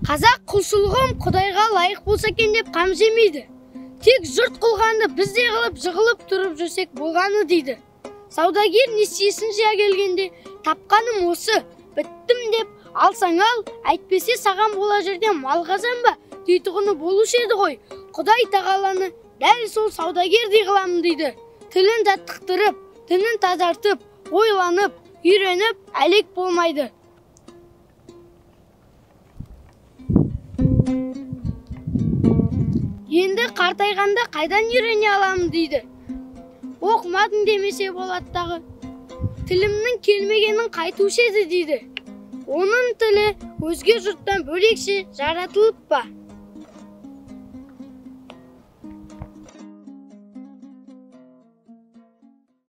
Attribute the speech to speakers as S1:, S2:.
S1: Қазақ құлшылығым Құдайға лайық болса екен деп қам жемейді. Тек жұрт қылғанды біз де қылып жығылып тұрып жүрсек болғаны дейді. Саудагер несиесін жия келгенде тапқаным осы, біттім деп алсаң ал, әйтпесе саған бола жерден мал қазан ба дейтұғыны болушы еді ғой. Құдай тағаланы дәл сол саудагердей қыламын дейді. Тілін таттықтырып, дінін тазартып, ойланып, үйреніп, әлек болмайды. Енді қартайғанда қайдан үйрене аламын дейді. Оқымадың демесе болады дағы. Тілімнің келмегенін қайтушы еді дейді. Оның тілі өзге жұрттан бөлекше жаратылып па?